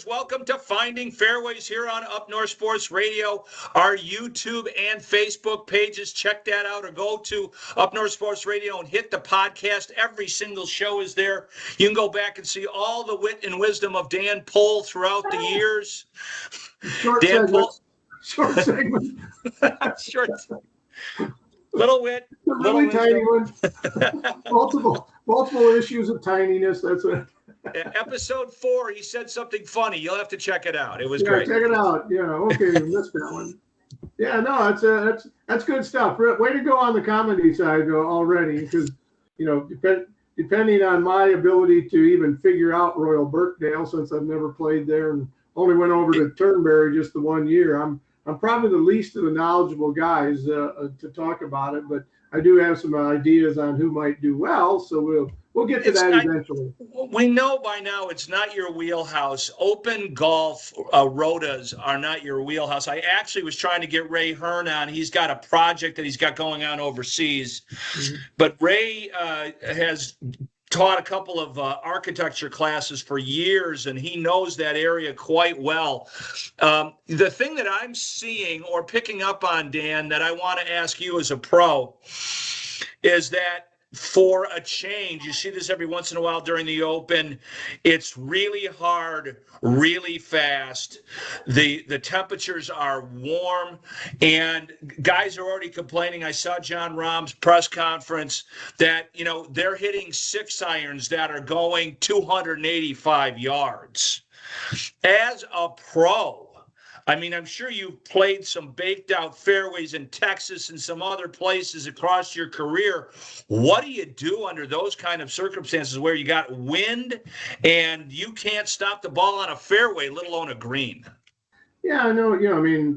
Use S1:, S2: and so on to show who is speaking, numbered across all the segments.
S1: viewers, welcome to Finding Fairways here on Up North Sports Radio. Our YouTube and Facebook pages, check that out, or go to Up North Sports Radio and hit the podcast. Every single show is there. You can go back and see all the wit and wisdom of Dan Pohl throughout the years.
S2: Short
S1: Dan
S2: segment.
S1: Pohl.
S2: Short segment.
S1: Short. Little wit.
S2: Really tiny one. multiple issues of tininess. That's it.
S1: Episode 4, he said something funny. You'll have to check it out. It was
S2: yeah,
S1: great.
S2: Check it out. Yeah, okay, missed that one. Yeah, no, that's good stuff. Way to go on the comedy side already, because depending on my ability to even figure out Royal Birkdale, since I've never played there and only went over to Turnberry just the 1 year, I'm probably the least of the knowledgeable guys to talk about it, but I do have some ideas on who might do well, so we'll get to that eventually.
S1: We know by now it's not your wheelhouse. Open golf rotas are not your wheelhouse. I actually was trying to get Ray Hearn on. He's got a project that he's got going on overseas. Mm-hmm. But Ray has taught a couple of architecture classes for years, and he knows that area quite well. The thing that I'm seeing or picking up on, Dan, that I want to ask you as a pro is that for a change, you see this every once in a while during the Open, it's really hard, really fast. The temperatures are warm, and guys are already complaining. I saw John Rahm's press conference that, they're hitting 6-irons that are going 285 yards. As a pro, I mean, I'm sure you've played some baked out fairways in Texas and some other places across your career. What do you do under those kind of circumstances where you got wind and you can't stop the ball on a fairway, let alone a green?
S2: Yeah, I know.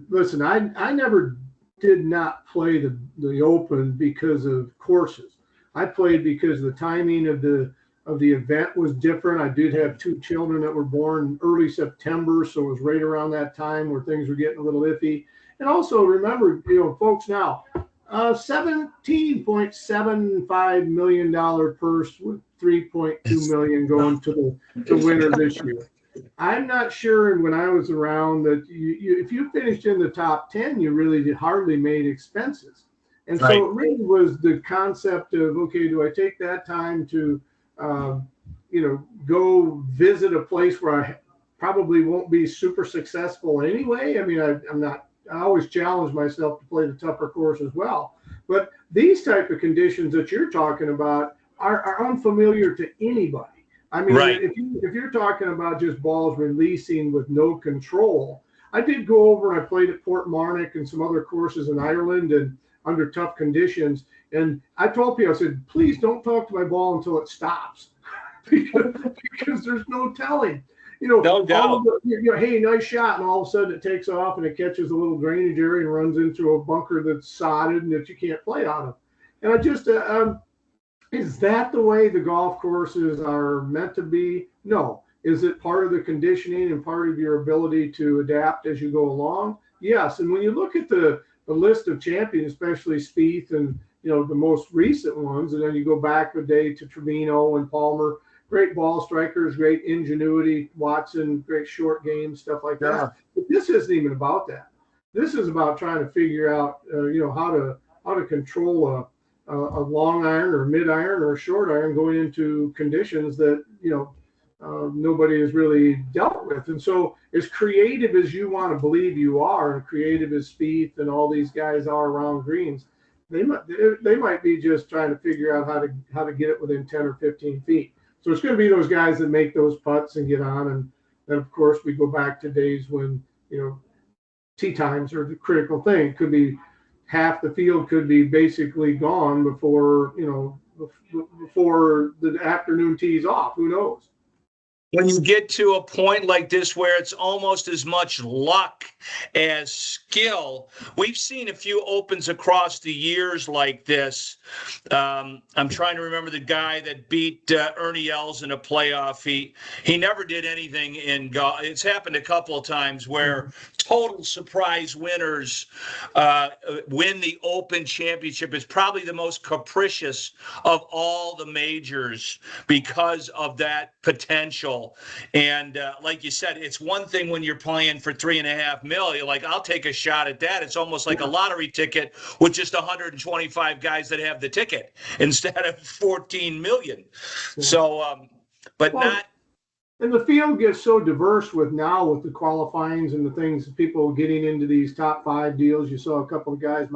S2: Listen, I never did not play the Open because of courses. I played because the timing of the event was different. I did have 2 children that were born early September, so it was right around that time where things were getting a little iffy. And also remember, folks, now $17.75 million purse with $3.2 million going to the winner this year. I'm not sure when I was around that if you finished in the top 10, you really hardly made expenses. And right. So it really was the concept of, okay, do I take that time to go visit a place where I probably won't be super successful anyway. I mean, I always challenge myself to play the tougher course as well. But these type of conditions that you're talking about are unfamiliar to anybody. I mean, right. if you're talking about just balls releasing with no control, I did go over and I played at Portmarnock and some other courses in Ireland and under tough conditions. And I told people, I said, please don't talk to my ball until it stops because there's no telling.
S1: No doubt.
S2: Hey, nice shot. And all of a sudden it takes off and it catches a little drainage area and runs into a bunker that's sodded and that you can't play out of. And I just, is that the way the golf courses are meant to be? No. Is it part of the conditioning and part of your ability to adapt as you go along? Yes. And when you look at the list of champions, especially Spieth and, the most recent ones, and then you go back a day to Trevino and Palmer, great ball strikers, great ingenuity, Watson, great short game, stuff like that. But this isn't even about that. This is about trying to figure out, how to control a long iron or mid iron or a short iron going into conditions that, nobody has really dealt with. And so as creative as you want to believe you are, and creative as Spieth and all these guys are around greens, they might be just trying to figure out how to get it within 10 or 15 feet. So it's going to be those guys that make those putts and get on. And then, of course, we go back to days when, tee times are the critical thing. It could be half the field could be basically gone before the afternoon tees off. Who knows?
S1: When you get to a point like this where it's almost as much luck as skill, we've seen a few Opens across the years like this. I'm trying to remember the guy that beat Ernie Els in a playoff. He never did anything in golf. It's happened a couple of times where total surprise winners win the Open Championship. It's probably the most capricious of all the majors because of that potential. deal. And like you said, it's one thing when you're playing for $3.5 million. You're like, I'll take a shot at that. It's almost like a lottery ticket with just 125 guys that have the ticket instead of 14 million.
S2: Yeah.
S1: So, but
S2: Well,
S1: not.
S2: and the field gets so diverse with the qualifyings and the things, people getting into these top 5 deals. You saw a couple of guys,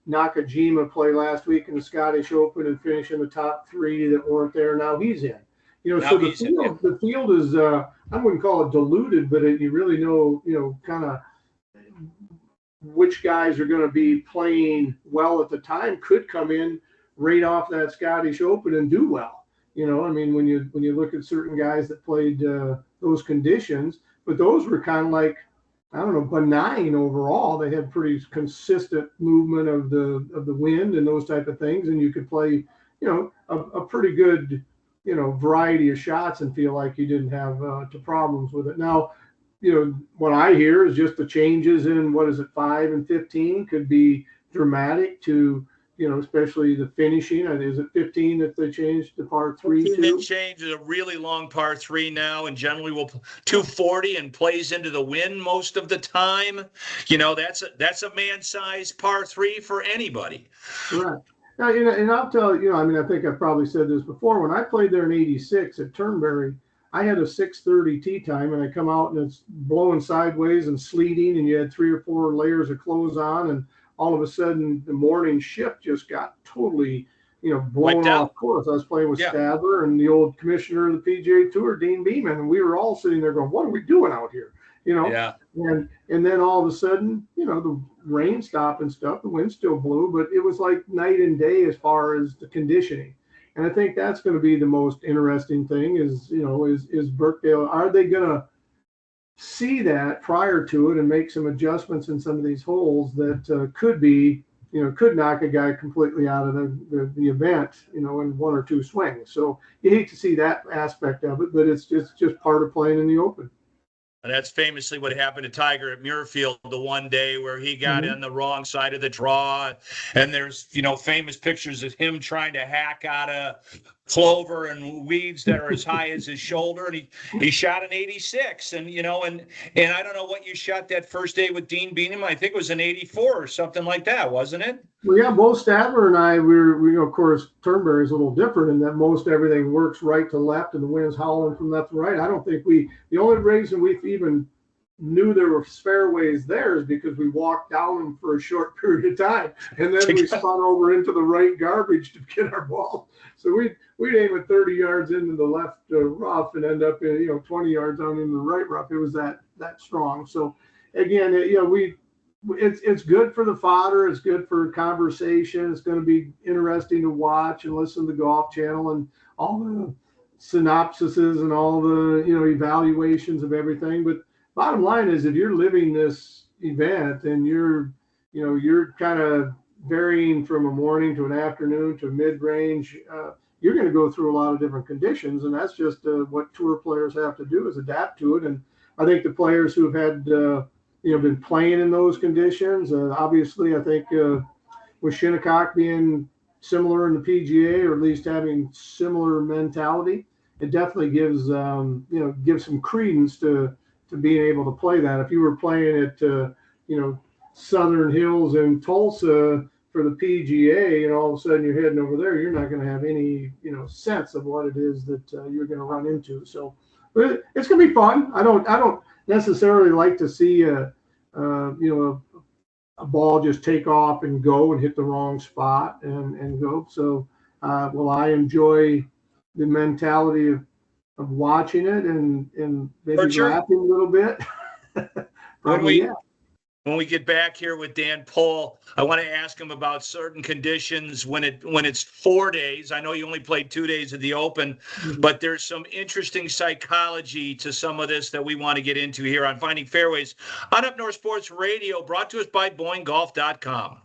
S2: Nakajima play last week in the Scottish Open and finish in the top 3 that weren't there. Now he's in. So the field is, I wouldn't call it diluted, but you really know, kind of which guys are going to be playing well at the time, could come in right off that Scottish Open and do well. I mean, when you look at certain guys that played those conditions, but those were kind of like, I don't know, benign overall. They had pretty consistent movement of the wind and those type of things, and you could play, a pretty good, variety of shots and feel like you didn't have problems with it. Now, what I hear is just the changes in 5 and 15 could be dramatic to. Especially the finishing. Is it 15 that they changed to par 3 to?
S1: They changed a really long par 3 now, and generally will 240 and plays into the wind most of the time. That's a man-sized par 3 for anybody.
S2: Right. Now, and I'll tell you, I mean, I think I've probably said this before. When I played there in '86 at Turnberry, I had a 6:30 tee time, and I come out and it's blowing sideways and sleeting, and you had 3 or 4 layers of clothes on, and all of a sudden the morning shift just got totally, blown off course. I was playing with Stadler and the old commissioner of the PGA Tour, Dean Beeman, and we were all sitting there going, what are we doing out here?
S1: Yeah.
S2: And then all of a sudden, the rain stopped and stuff, the wind still blew, but it was like night and day as far as the conditioning. And I think that's going to be the most interesting thing is Birkdale, are they going to see that prior to it and make some adjustments in some of these holes that could knock a guy completely out of the event, in 1 or 2 swings. So you hate to see that aspect of it, but it's just part of playing in the Open.
S1: And that's famously what happened to Tiger at Muirfield the one day where he got on the wrong side of the draw. And there's, famous pictures of him trying to hack out of clover and weeds that are as high as his shoulder. And he shot an 86. And, and I don't know what you shot that first day with Dean Beanham. I think it was an 84 or something like that, wasn't it?
S2: Well, yeah, both Stadler and I, we of course, Turnberry is a little different in that most everything works right to left and the wind's howling from left to right. I don't think the only reason we've even knew there were fairways there is because we walked down them for a short period of time, and then we spun over into the right garbage to get our ball. So we'd aim at 30 yards into the left rough and end up in 20 yards on in the right rough. It was that strong. So again, it's good for the fodder. It's good for conversation. It's going to be interesting to watch and listen to the Golf Channel and all the synopsises and all the evaluations of everything. But bottom line is, if you're living this event and you're kind of varying from a morning to an afternoon to a mid-range, you're going to go through a lot of different conditions, and that's just what tour players have to do is adapt to it. And I think the players who have had been playing in those conditions, obviously, I think with Shinnecock being similar in the PGA, or at least having similar mentality, it definitely gives some credence to being able to play that. If you were playing at Southern Hills in Tulsa for the PGA, and all of a sudden you're heading over there, you're not going to have any sense of what it is that you're going to run into. So it's going to be fun. I don't necessarily like to see a ball just take off and go and hit the wrong spot and go. So will I enjoy the mentality of watching it and maybe laughing a little bit? Probably, yeah.
S1: When we get back here with Dan Pohl, I want to ask him about certain conditions when it's 4 days. I know you only played 2 days of the Open, but there's some interesting psychology to some of this that we want to get into here on Finding Fairways on Up North Sports Radio, brought to us by BoyneGolf.com.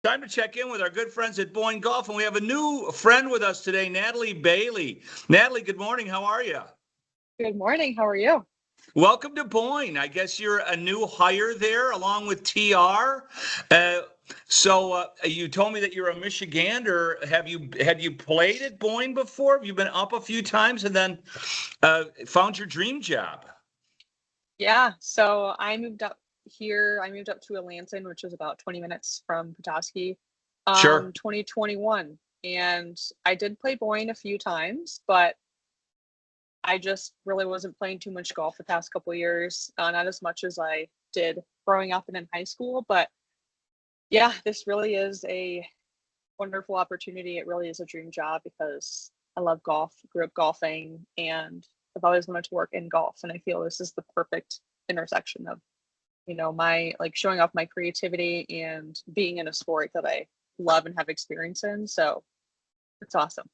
S1: Time to check in with our good friends at Boyne Golf, and we have a new friend with us today, Natalie Bailey. Natalie, good morning. How are you?
S3: Good morning. How are you?
S1: Welcome to Boyne. I guess you're a new hire there along with TR. So you told me that you're a Michigander. Had you played at Boyne before? Have you been up a few times and then found your dream job?
S3: Yeah, so I moved up here. I moved up to Alanson, which is about 20 minutes from Petoskey,
S1: Sure.
S3: 2021. And I did play Boyne a few times, but I just really wasn't playing too much golf the past couple of years, not as much as I did growing up and in high school. But yeah, this really is a wonderful opportunity. It really is a dream job because I love golf, grew up golfing, and I've always wanted to work in golf. And I feel this is the perfect intersection of, my showing off my creativity and being in a sport that I love and have experience in. So it's awesome.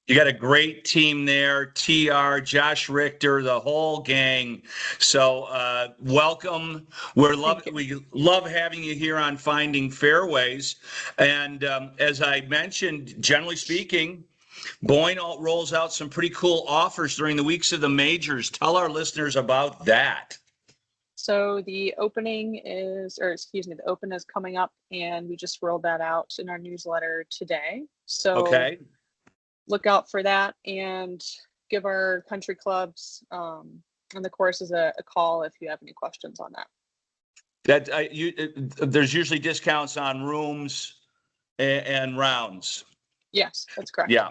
S1: You got a great team there, TR, Josh Richter, the whole gang. So welcome. We love having you here on Finding Fairways. And as I mentioned, generally speaking, Boyne rolls out some pretty cool offers during the weeks of the majors. Tell our listeners about that.
S3: So the open is coming up, and we just rolled that out in our newsletter today. So
S1: okay.
S3: Look out for that and give our country clubs and the courses a call if you have any questions on that.
S1: There's usually discounts on rooms and rounds.
S3: Yes, that's correct.
S1: Yeah.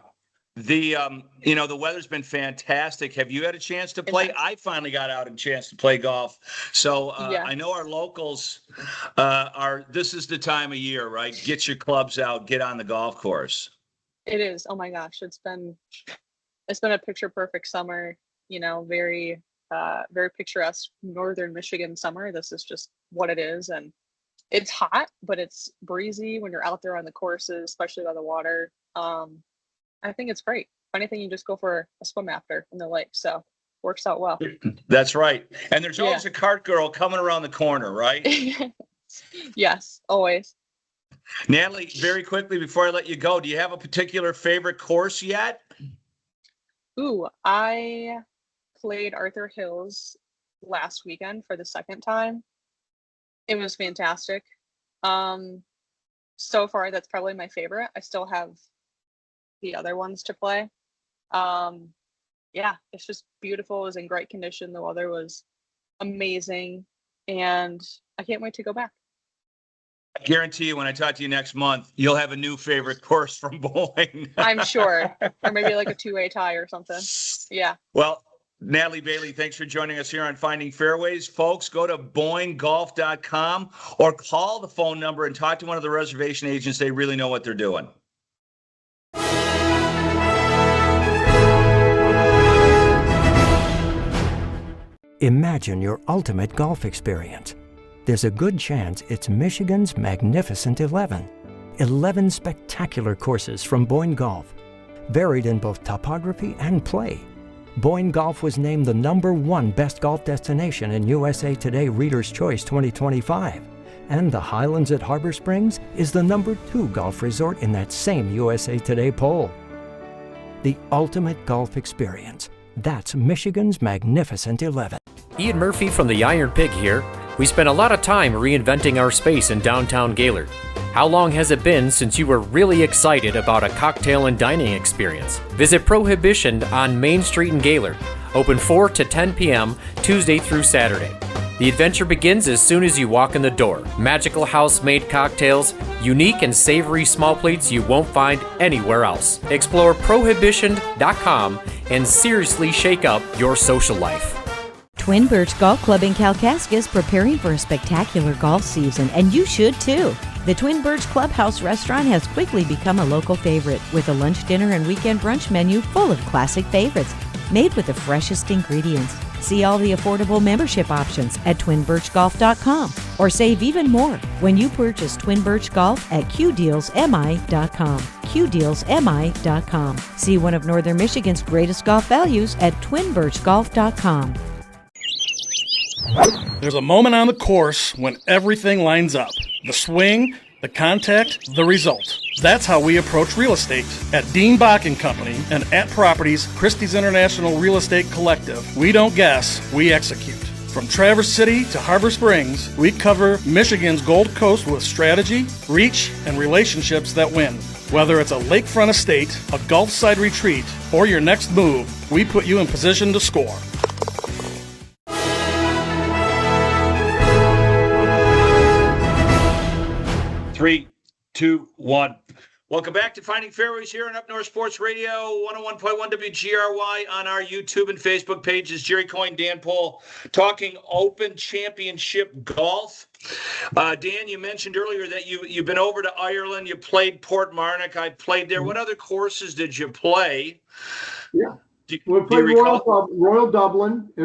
S1: The weather's been fantastic. Have you had a chance to play? I finally got out and chance to play golf. So
S3: Yeah.
S1: I know our locals this is the time of year, right? Get your clubs out, get on the golf course.
S3: It is. Oh my gosh. It's been a picture perfect summer, very, very picturesque northern Michigan summer. This is just what it is. And it's hot, but it's breezy when you're out there on the courses, especially by the water. I think it's great. If anything, you just go for a swim after in the lake. So works out well.
S1: That's right. And there's always a cart girl coming around the corner, right?
S3: Yes, always.
S1: Natalie, very quickly before I let you go, do you have a particular favorite course yet?
S3: Ooh, I played Arthur Hills last weekend for the second time. It was fantastic. So far, that's probably my favorite. I still have the other ones to play. It's just beautiful. It was in great condition. The weather was amazing, and I can't wait to go back.
S1: I guarantee you when I talk to you next month, you'll have a new favorite course from Boyne.
S3: I'm sure. Or maybe like a two-way tie or something. Yeah.
S1: Well, Natalie Bailey, thanks for joining us here on Finding Fairways. Folks, go to boynegolf.com or call the phone number and talk to one of the reservation agents. They really know what they're doing.
S4: Imagine your ultimate golf experience. There's a good chance it's Michigan's Magnificent 11. 11 spectacular courses from Boyne Golf, varied in both topography and play. Boyne Golf was named the #1 best golf destination in USA Today Reader's Choice 2025. And the Highlands at Harbor Springs is the #2 golf resort in that same USA Today poll. The ultimate golf experience. That's Michigan's Magnificent 11.
S5: Ian Murphy from the Iron Pig here. We spent a lot of time reinventing our space in downtown Gaylord. How long has it been since you were really excited about a cocktail and dining experience? Visit Prohibition on Main Street in Gaylord, open 4 to 10 p.m. Tuesday through Saturday. The adventure begins as soon as you walk in the door. Magical house-made cocktails, unique and savory small plates you won't find anywhere else. Explore Prohibition.com and seriously shake up your social life.
S6: Twin Birch Golf Club in Kalkaska is preparing for a spectacular golf season, and you should too. The Twin Birch Clubhouse restaurant has quickly become a local favorite, with a lunch, dinner, and weekend brunch menu full of classic favorites, made with the freshest ingredients. See all the affordable membership options at twinbirchgolf.com, or save even more when you purchase Twin Birch Golf at qdealsmi.com. qdealsmi.com. See one of Northern Michigan's greatest golf values at twinbirchgolf.com.
S7: There's a moment on the course when everything lines up. The swing, The contact, the result. That's how we approach real estate. At Dean Bach & Company and at Properties, Christie's International Real Estate Collective, we don't guess, we execute. From Traverse City to Harbor Springs, we cover Michigan's Gold Coast with strategy, reach, and relationships that win. Whether it's a lakefront estate, a Gulf side retreat, or your next move, we put you in position to score.
S1: 3, 2, 1. Welcome back to Finding Fairways here on Up North Sports Radio, 101.1 WGRY on our YouTube and Facebook pages. Jerry Coyne, Dan Pohl, talking Open Championship golf. Dan, you mentioned earlier that you've been over to Ireland. You played Portmarnock. I played there. What other courses did you play?
S2: Yeah.
S1: Do
S2: We played
S1: you recall?
S2: Royal Dublin in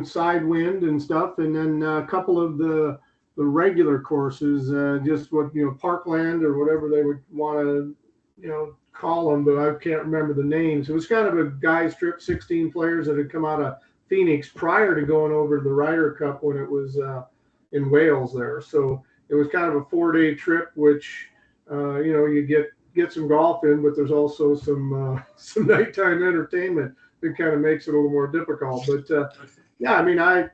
S2: Sidewind and stuff, and then a couple of the regular courses, just what, Parkland or whatever they would want to, call them, but I can't remember the names. It was kind of a guys trip, 16 players that had come out of Phoenix prior to going over to the Ryder Cup when it was in Wales there. So it was kind of a 4-day trip, which, you get some golf in, but there's also some nighttime entertainment that kind of makes it a little more difficult. But yeah, I mean, I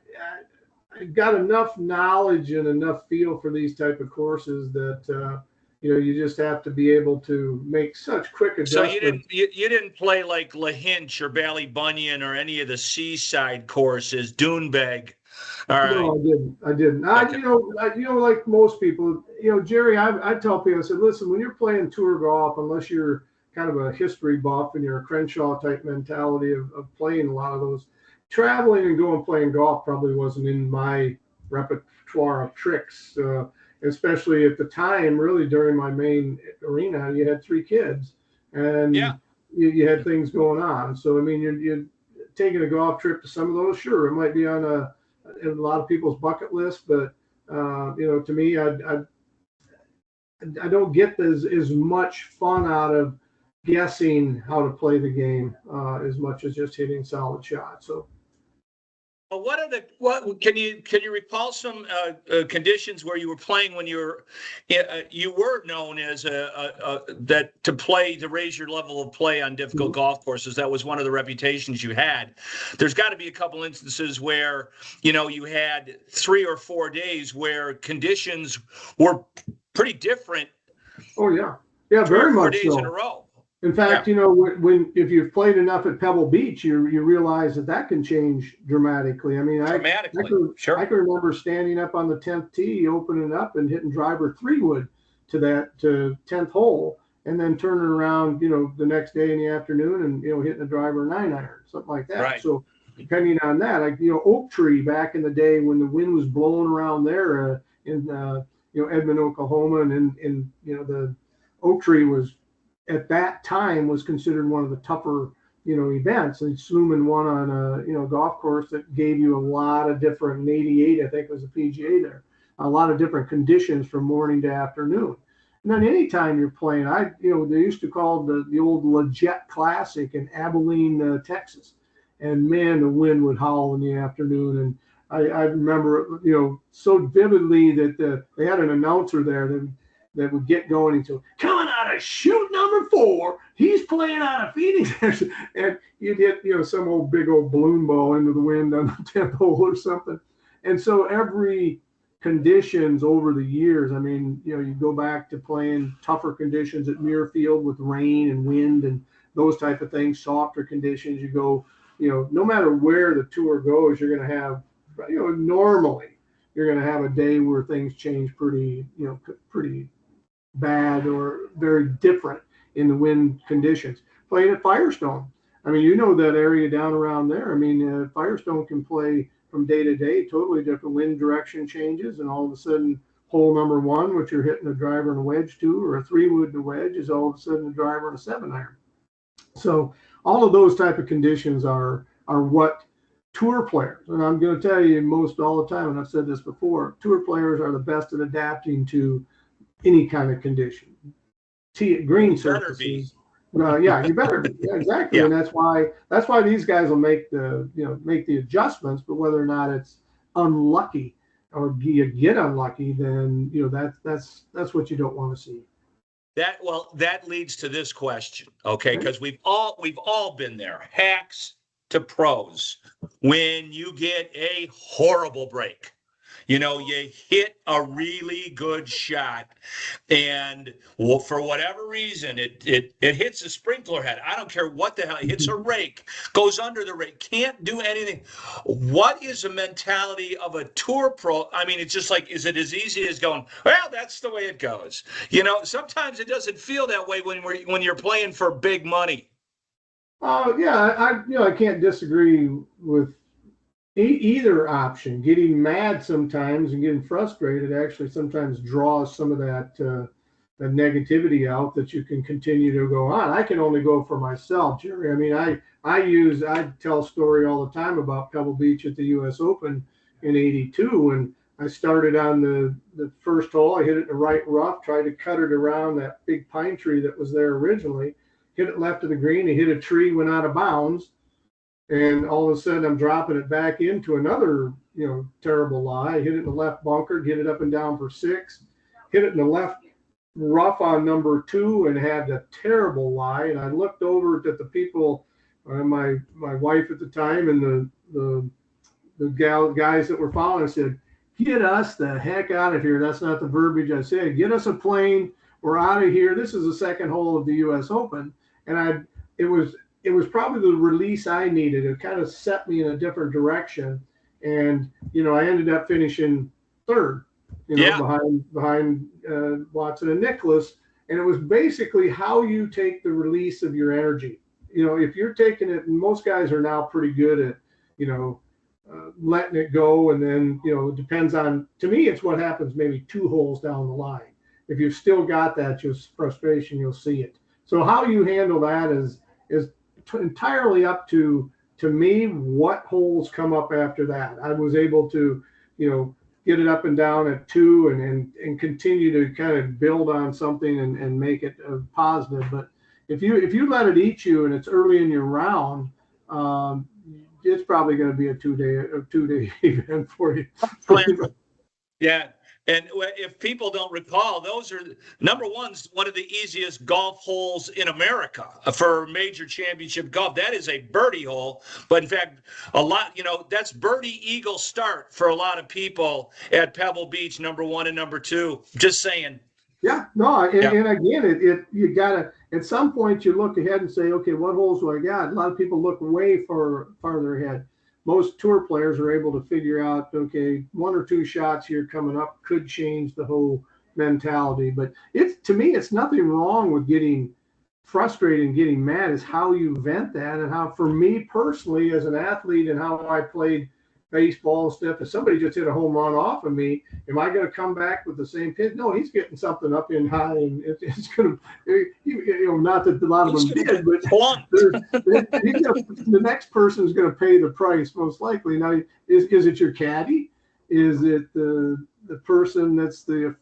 S2: got enough knowledge and enough feel for these type of courses that you just have to be able to make such quick adjustments.
S1: So you didn't play like Lahinch or Ballybunion or any of the seaside courses, Doonbeg. All right.
S2: No, I didn't.
S1: Okay.
S2: Like most people, Jerry, I tell people, I said, listen, when you're playing tour golf, unless you're kind of a history buff and you're a Crenshaw type mentality of playing a lot of those, traveling and going playing golf probably wasn't in my repertoire of tricks, especially at the time. Really, during my main arena, you had 3 kids, and you had things going on. So I mean, you're taking a golf trip to some of those. Sure, it might be on a lot of people's bucket list, but to me, I don't get as much fun out of guessing how to play the game as much as just hitting solid shots. So.
S1: What can you recall some conditions where you were playing when you were known as that to raise your level of play on difficult golf courses? That was one of the reputations you had. There's got to be a couple instances where you had 3 or 4 days where conditions were pretty different.
S2: Oh yeah, very much
S1: 4 days
S2: so.
S1: in a row.
S2: In fact, if you've played enough at Pebble Beach, you realize that can change dramatically. I mean, I can remember standing up on the 10th tee, opening up and hitting driver 3-wood to 10th hole, and then turning around, the next day in the afternoon and hitting a driver 9-iron, something like that.
S1: Right.
S2: So depending on that, Oak Tree back in the day when the wind was blowing around there in Edmond, Oklahoma, and the Oak Tree was, at that time, was considered one of the tougher, events. And Sluman won on a, golf course that gave you a lot of different, in 88, I think it was the PGA there, a lot of different conditions from morning to afternoon. And then anytime you're playing, they used to call the old Leggett Classic in Abilene, Texas. And man, the wind would howl in the afternoon. And I remember, so vividly that they had an announcer there that would get going into coming out of shoot number 4. He's playing out of Phoenix, and you'd hit some big old balloon ball into the wind on the 10th hole or something. And so every conditions over the years, I mean, you go back to playing tougher conditions at Muirfield with rain and wind and those type of things, softer conditions. You go, no matter where the tour goes, you're going to have, normally you're going to have a day where things change pretty bad or very different in the wind conditions. Playing at Firestone, I mean, that area down around there. I mean, Firestone can play from day to day, totally different wind direction changes, and all of a sudden, hole number 1, which you're hitting a driver and a wedge to, or a 3-wood and a wedge, is all of a sudden a driver and a 7-iron. So all of those type of conditions are what tour players, and I'm going to tell you most all the time, and I've said this before, tour players are the best at adapting to any kind of condition. Green surfaces. Yeah, you better be. Yeah, exactly. Yeah. And that's why these guys will make the adjustments, but whether or not it's unlucky, or you get unlucky, then that's what you don't want to see.
S1: That leads to this question, okay? Because we've all been there, hacks to pros. When you get a horrible break, you hit a really good shot, and for whatever reason, it hits a sprinkler head. I don't care what the hell. It hits a rake, goes under the rake, can't do anything. What is the mentality of a tour pro? I mean, it's just like, is it as easy as going, well, that's the way it goes? Sometimes it doesn't feel that way when you're playing for big money.
S2: Yeah, I can't disagree with either option. Getting mad sometimes and getting frustrated actually sometimes draws some of that negativity out that you can continue to go on. I can only go for myself, Jerry. I mean, I tell a story all the time about Pebble Beach at the U.S. Open in '82, and I started on the first hole. I hit it in the right rough, tried to cut it around that big pine tree that was there originally, hit it left of the green, and hit a tree, went out of bounds. And all of a sudden, I'm dropping it back into another, terrible lie. I hit it in the left bunker, hit it up and down for 6, hit it in the left rough on number 2, and had a terrible lie. And I looked over at the people, my wife at the time, and the guys that were following. I said, "Get us the heck out of here." That's not the verbiage I said. "Get us a plane. We're out of here." This is the second hole of the U.S. Open, and it was probably the release I needed. It kind of set me in a different direction. And, I ended up finishing third, behind Watson and Nicklaus. And it was basically how you take the release of your energy. If you're taking it, and most guys are now pretty good at, letting it go. And then, it depends on, to me, it's what happens maybe 2 holes down the line. If you've still got that just frustration, you'll see it. So how you handle that is entirely up to me what holes come up after that. I was able to get it up and down at 2 and continue to kind of build on something and make it positive. But if you let it eat you and it's early in your round, it's probably going to be a two-day event for you.
S1: Yeah. And if people don't recall, those are number one's one of the easiest golf holes in America for major championship golf. That is a birdie hole. But in fact, a lot, that's birdie eagle start for a lot of people at Pebble Beach, number 1 and number 2. Just saying.
S2: Yeah, no. And again, you got to, at some point you look ahead and say, okay, what holes do I got? A lot of people look way farther ahead. Most tour players are able to figure out, okay, 1 or 2 shots here coming up could change the whole mentality. But to me, it's nothing wrong with getting frustrated and getting mad. Is how you vent that, and how, for me personally, as an athlete, and how I played baseball and stuff. If somebody just hit a home run off of me, am I going to come back with the same pitch? No, he's getting something up in high, and it's going to, not that a lot of them did, but the next person is going to pay the price most likely. Now, is it your caddy? Is it the person that's the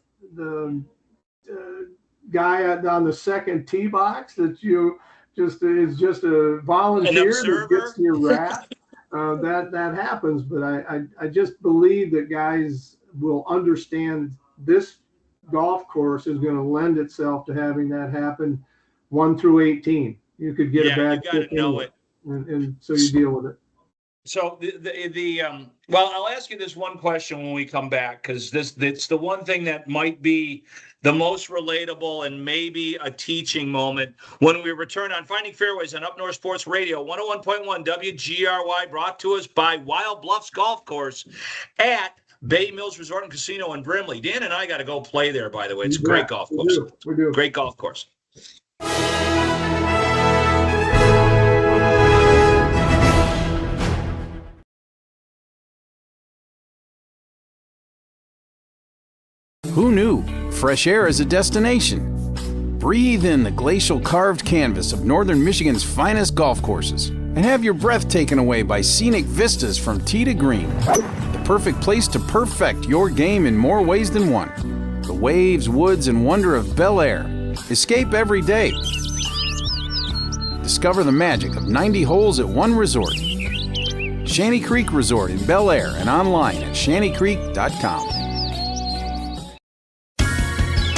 S2: guy on the second tee box that is just a volunteer that gets your wrath? That happens, but I just believe that guys will understand this golf course is going to lend itself to having that happen 1 through 18. You could get a bad
S1: you got to know it,
S2: and so you deal with it.
S1: So well, I'll ask you this one question when we come back, because it's the one thing that might be the most relatable and maybe a teaching moment when we return on Finding Fairways on Up North Sports Radio, 101.1 WGRY, brought to us by Wild Bluffs Golf Course at Bay Mills Resort and Casino in Brimley. Dan and I got to go play there, by the way. It's a great golf course.
S2: We do.
S1: Great golf course.
S8: Who knew? Fresh air is a destination. Breathe in the glacial carved canvas of northern Michigan's finest golf courses and have your breath taken away by scenic vistas from tee to green. The perfect place to perfect your game in more ways than one. The waves, woods, and wonder of Bel Air. Escape every day. Discover the magic of 90 holes at one resort. Shanty Creek Resort in Bel Air and online at shantycreek.com.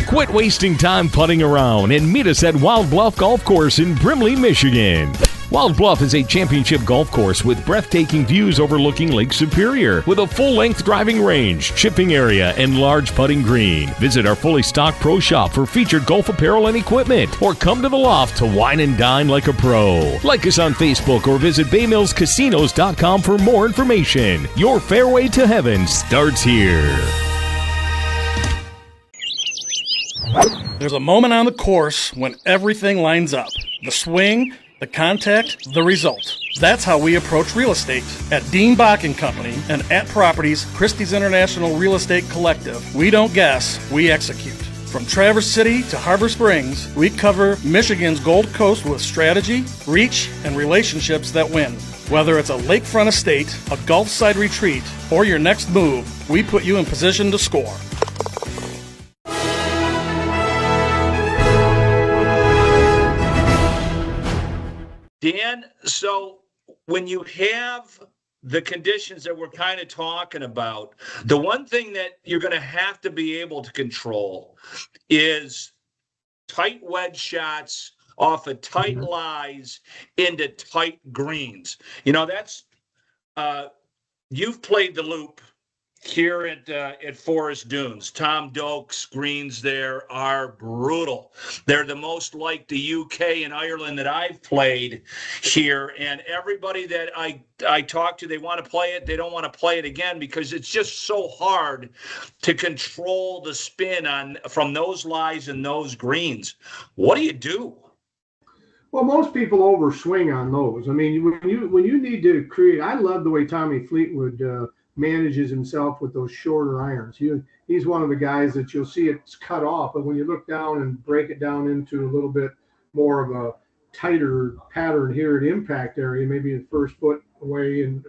S9: Quit wasting time putting around and meet us at Wild Bluff Golf Course in Brimley, Michigan. Wild Bluff is a championship golf course with breathtaking views overlooking Lake Superior, with a full-length driving range, chipping area, and large putting green. Visit our fully stocked pro shop for featured golf apparel and equipment, or come to the loft to wine and dine like a pro. Like us on Facebook or visit baymillscasinos.com for more information. Your fairway to heaven starts here.
S7: There's a moment on the course when everything lines up. The swing, the contact, the result. That's how we approach real estate. At Dean Bach & Company and at Properties, Christie's International Real Estate Collective, we don't guess, we execute. From Traverse City to Harbor Springs, we cover Michigan's Gold Coast with strategy, reach, and relationships that win. Whether it's a lakefront estate, a Gulf side retreat, or your next move, we put you in position to score.
S1: Dan, so when you have the conditions that we're kind of talking about, the one thing that you're going to have to be able to control is tight wedge shots off of tight lies into tight greens. You know, that's you've played the loop here at Forest Dunes. Tom Doak's greens there are brutal. They're the most like the UK and Ireland that I've played here. And everybody that I talk to, they want to play it. They don't want to play it again because it's just so hard to control the spin from those lies and those greens. What do you do?
S2: Well, most people overswing on those. I mean, when you need to create, I love the way Tommy Fleetwood manages himself with those shorter irons. He's one of the guys that you'll see it's cut off, but when you look down and break it down into a little bit more of a tighter pattern here at impact area, maybe the first foot away and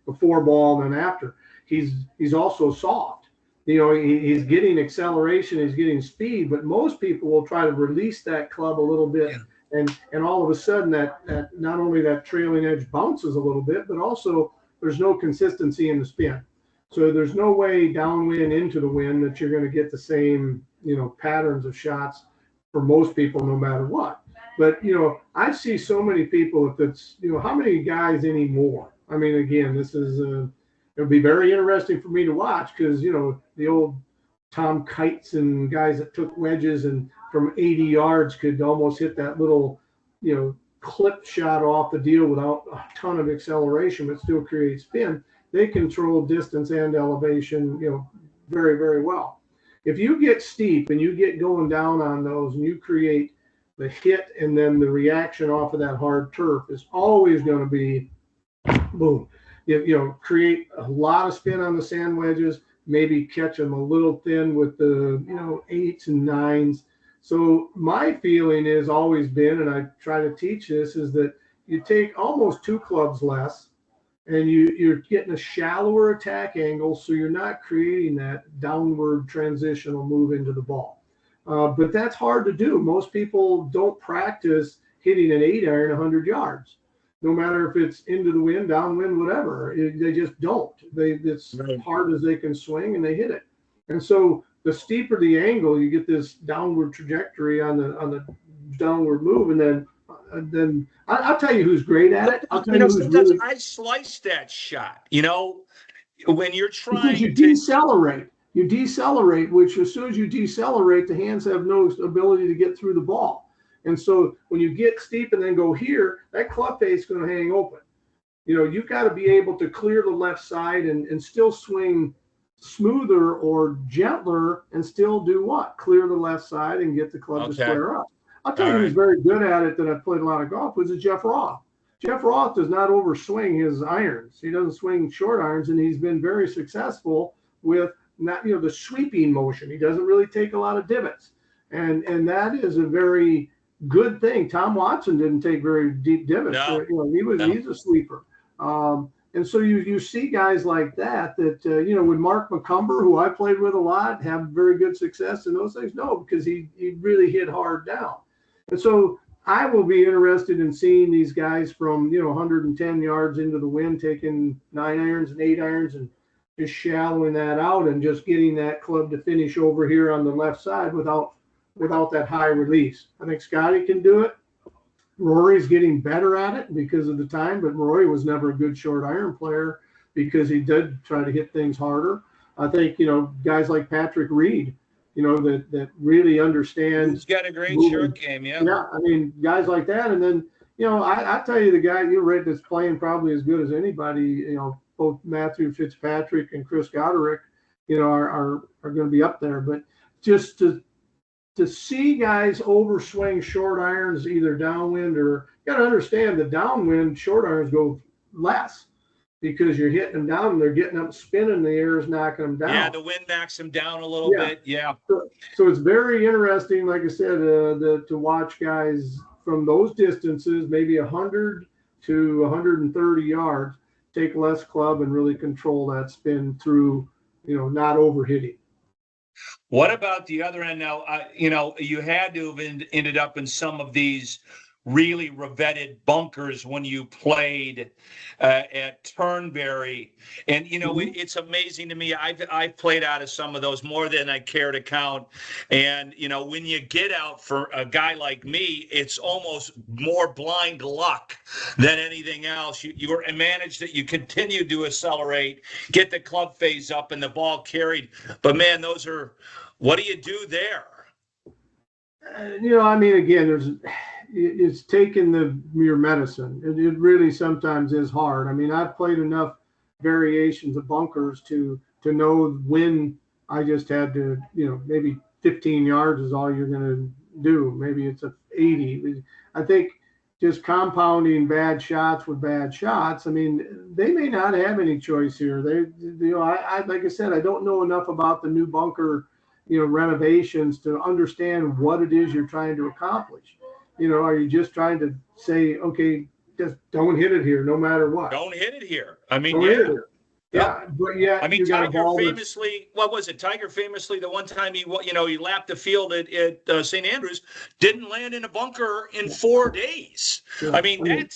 S2: before ball and then after, he's also soft. He's getting acceleration, he's getting speed, but most people will try to release that club a little bit. Yeah. And all of a sudden that not only that trailing edge bounces a little bit, but also there's no consistency in the spin. So there's no way downwind into the wind that you're going to get the same, patterns of shots for most people, no matter what. But, I see so many people, if it's, how many guys anymore? I mean, again, this is, it'll be very interesting for me to watch because, the old Tom Kites and guys that took wedges and from 80 yards could almost hit that little, clip shot off the deal without a ton of acceleration, but still create spin. They control distance and elevation, very, very well. If you get steep and you get going down on those and you create the hit and then the reaction off of that hard turf is always going to be boom. Create a lot of spin on the sand wedges, maybe catch them a little thin with the, 8s and 9s. So my feeling has always been, and I try to teach this, is that you take almost 2 clubs less and you're getting a shallower attack angle, so you're not creating that downward transitional move into the ball. But that's hard to do. Most people don't practice hitting an 8-iron 100 yards, no matter if it's into the wind, downwind, whatever. They just don't. It's as hard as they can swing, and they hit it. And so the steeper the angle, you get this downward trajectory on the downward move, and then I'll tell you who's great at it. I'll tell you who's really.
S1: I slice that shot. When you're trying
S2: to decelerate, which as soon as you decelerate, the hands have no ability to get through the ball, and so when you get steep and then go here, that club face is going to hang open. You've got to be able to clear the left side and still swing smoother or gentler and still do what? Clear the left side and get the club to square up. I'll tell you who's very good at it that I've played a lot of golf with is Jeff Roth. Jeff Roth does not overswing his irons. He doesn't swing short irons, and he's been very successful with not, the sweeping motion. He doesn't really take a lot of divots. And that is a very good thing. Tom Watson didn't take very deep divots.
S1: No.
S2: He's a sweeper. And so you see guys like that, with Mark McCumber, who I played with a lot, have very good success in those things. No, because he really hit hard down. And so I will be interested in seeing these guys from 110 yards into the wind, taking 9 irons and 8 irons and just shallowing that out and just getting that club to finish over here on the left side without that high release. I think Scotty can do it. Rory's getting better at it because of the time, but Rory was never a good short iron player because he did try to hit things harder. I think, guys like Patrick Reed, that really understands.
S1: He's got a great short game, yeah.
S2: Yeah, I mean, guys like that. And then, I tell you, the guy that's playing probably as good as anybody, both Matthew Fitzpatrick and Chris Goderick, are going to be up there. But just to see guys overswing short irons either downwind or you got to understand the downwind short irons go less because you're hitting them down and they're getting up spinning, the air is knocking them down.
S1: Yeah, the wind knocks them down a little bit. Yeah.
S2: So it's very interesting, like I said, to watch guys from those distances, maybe 100 to 130 yards, take less club and really control that spin through, not overhitting.
S1: What about the other end now? You had to have ended up in some of these really revetted bunkers when you played at Turnberry. And, it's amazing to me. I've played out of some of those more than I care to count. And, when you get out for a guy like me, it's almost more blind luck than anything else. You managed that you continue to accelerate, get the club face up and the ball carried. But, man, what do you do there?
S2: Again, it's taking your medicine. It really sometimes is hard. I mean, I've played enough variations of bunkers to know when I just had to, maybe 15 yards is all you're going to do. Maybe it's a 80. I think just compounding bad shots with bad shots. I mean, they may not have any choice here. I like I said, I don't know enough about the new bunker, renovations to understand what it is you're trying to accomplish. Are you just trying to say, okay, just don't hit it here, no matter what?
S1: Don't hit it here. I mean,
S2: yeah. But yeah,
S1: I mean, Tiger famously, what was it? Tiger famously, the one time he lapped the field at St. Andrews, didn't land in a bunker in 4 days. Yeah. I mean,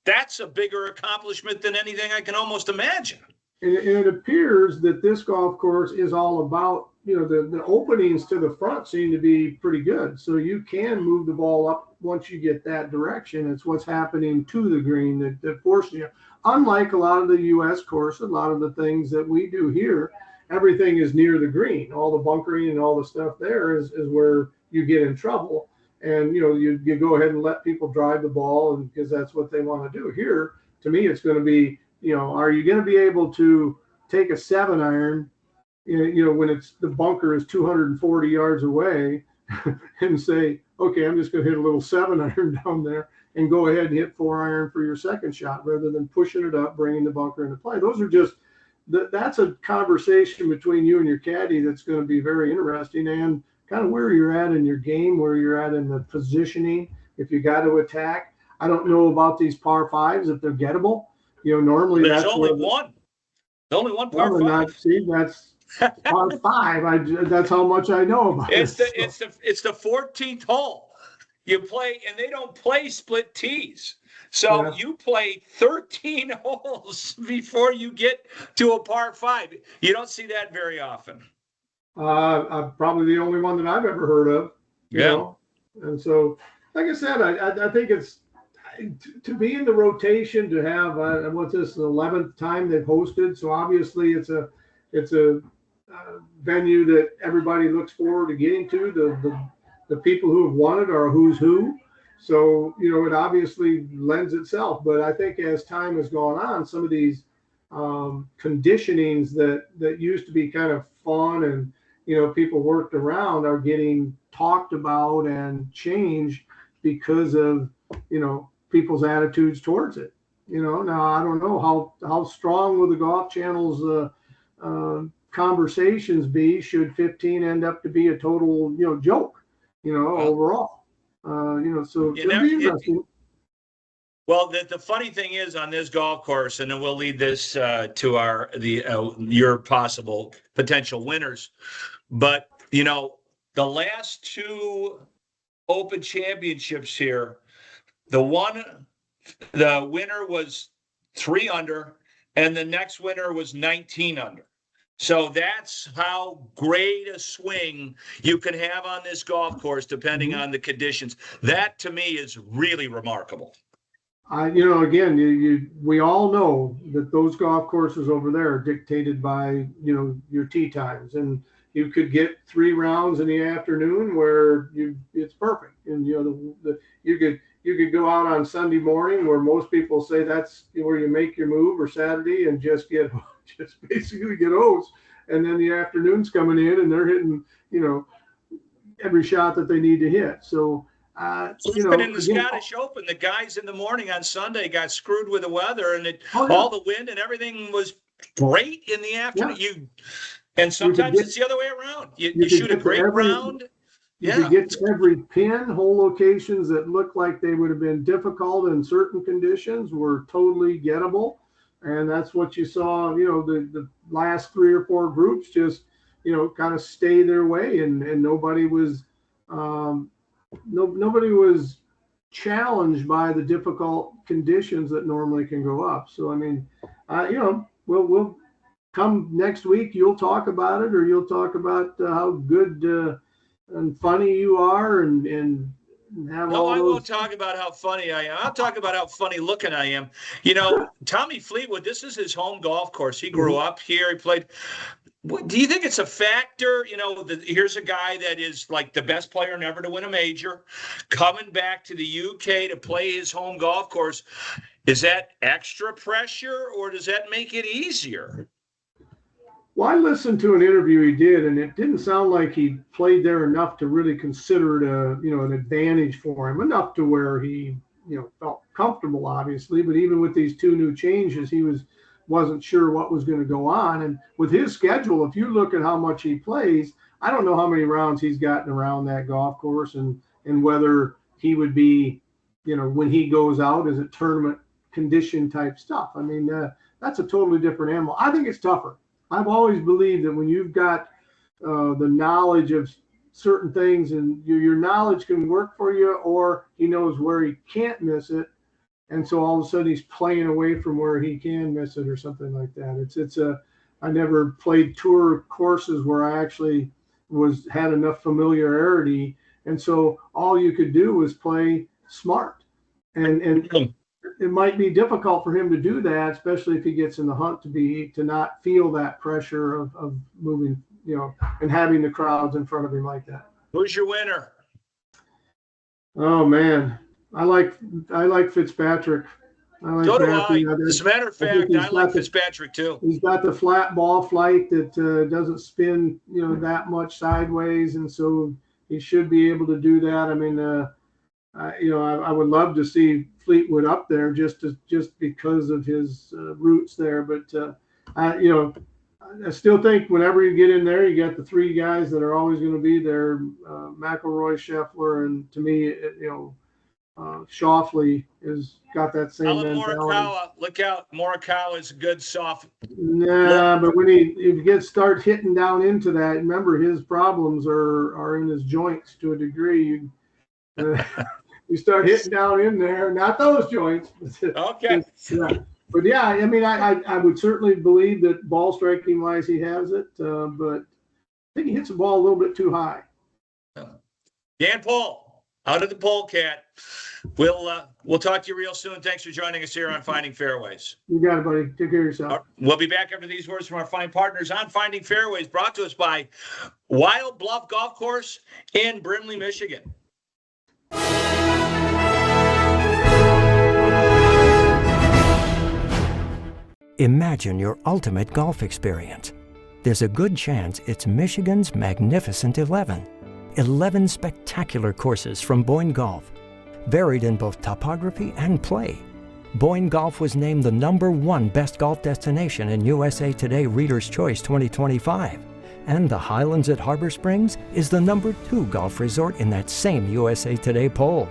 S1: that's a bigger accomplishment than anything I can almost imagine.
S2: And it appears that this golf course is all about, the openings to the front seem to be pretty good. So you can move the ball up once you get that direction. It's what's happening to the green that forces you. Unlike a lot of the U.S. course, a lot of the things that we do here, everything is near the green. All the bunkering and all the stuff there is where you get in trouble. And, you go ahead and let people drive the ball and because that's what they want to do. Here, to me, it's going to be, are you going to be able to take a 7-iron, when it's the bunker is 240 yards away and say, okay, I'm just going to hit a little 7-iron down there and go ahead and hit 4-iron for your second shot rather than pushing it up, bringing the bunker into play. Those are just, that's a conversation between you and your caddy that's going to be very interesting and kind of where you're at in your game, where you're at in the positioning, if you got to attack. I don't know about these par 5s, if they're gettable. Normally
S1: there's only one. There's only one par 5.
S2: That's par 5. That's how much I know about it.
S1: It's the 14th hole. You play, and they don't play split tees. So you play 13 holes before you get to a par 5. You don't see that very often.
S2: I'm probably the only one that I've ever heard of. You know? And so, like I said, I think it's to be in the rotation to have what's this, the 11th time they've hosted. So obviously it's a venue that everybody looks forward to getting to. The people who have won it are who's who. So, it obviously lends itself. But I think as time has gone on, some of these conditionings that used to be kind of fun and, people worked around are getting talked about and changed because of, people's attitudes towards it. Now I don't know how strong will the Golf Channel's conversations be should 15 end up to be a total, joke, overall. So it'll be interesting.
S1: Well, the funny thing is on this golf course, and then we'll lead this to your possible potential winners. But the last 2 Open Championships here, The winner was 3 under, and the next winner was 19 under. So that's how great a swing you can have on this golf course, depending on the conditions. That to me is really remarkable.
S2: Again, we all know that those golf courses over there are dictated by, your tee times, and you could get 3 rounds in the afternoon where it's perfect. And, you could go out on Sunday morning where most people say that's where you make your move, or Saturday, and just basically get hosed. And then the afternoon's coming in and they're hitting, every shot that they need to hit. So,
S1: Even in the Scottish Open, the guys in the morning on Sunday got screwed with the weather, and all the wind and everything was great in the afternoon.
S2: Yeah.
S1: And sometimes it's the other way around. You shoot a great round.
S2: You could get to every pin. Hole locations that looked like they would have been difficult in certain conditions were totally gettable. And that's what you saw, the last 3 or 4 groups just, kind of stay their way, and nobody was nobody was challenged by the difficult conditions that normally can go up. So, I mean, we'll come next week. You'll talk about it, or you'll talk about how good and funny you are, and have all
S1: I
S2: those.
S1: won't talk about how funny I am. I'll talk about how funny looking I am. Tommy Fleetwood, this is his home golf course. He grew up here. He played. Do you think it's a factor? Here's a guy that is like the best player never to win a major, coming back to the UK to play his home golf course. Is that extra pressure, or does that make it easier?
S2: Well, I listened to an interview he did, and it didn't sound like he played there enough to really consider it an advantage for him, enough to where he, felt comfortable, obviously. But even with these 2 new changes, he wasn't sure what was going to go on. And with his schedule, if you look at how much he plays, I don't know how many rounds he's gotten around that golf course, and whether he would be, when he goes out, is it tournament condition type stuff. I mean, that's a totally different animal. I think it's tougher. I've always believed that when you've got the knowledge of certain things, and your knowledge can work for you, or he knows where he can't miss it, and so all of a sudden he's playing away from where he can miss it, or something like that. I never played tour courses where I actually had enough familiarity, and so all you could do was play smart, and it might be difficult for him to do that, especially if he gets in the hunt, to not feel that pressure of moving, and having the crowds in front of him like that.
S1: Who's your winner?
S2: Oh man, I like Fitzpatrick.
S1: So do I. As a matter of fact, I like Fitzpatrick too. He's
S2: got the flat ball flight that doesn't spin, that much sideways, and so he should be able to do that. I mean, I would love to see Fleetwood up there just because of his roots there. But I still think whenever you get in there, you got the 3 guys that are always going to be there: McIlroy, Scheffler, and to me, Schauffele has got that same mentality.
S1: Morikawa, look out! Morikawa is a good soft.
S2: Nah, but when he starts hitting down into that, remember his problems are in his joints to a degree. You start hitting down in there, not those joints.
S1: Okay.
S2: Yeah. But yeah, I mean, I would certainly believe that ball striking wise he has it, but I think he hits the ball a little bit too high.
S1: Dan Pohl, out of the polecat. We'll talk to you real soon. Thanks for joining us here on Finding Fairways.
S2: You got it, buddy. Take care of yourself.
S1: We'll be back after these words from our fine partners on Finding Fairways, brought to us by Wild Bluff Golf Course in Brimley, Michigan.
S4: Imagine your ultimate golf experience. There's a good chance it's Michigan's Magnificent 11. 11 spectacular courses from Boyne Golf, varied in both topography and play. Boyne Golf was named the #1 best golf destination in USA Today Reader's Choice 2025. And the Highlands at Harbor Springs is the #2 golf resort in that same USA Today poll.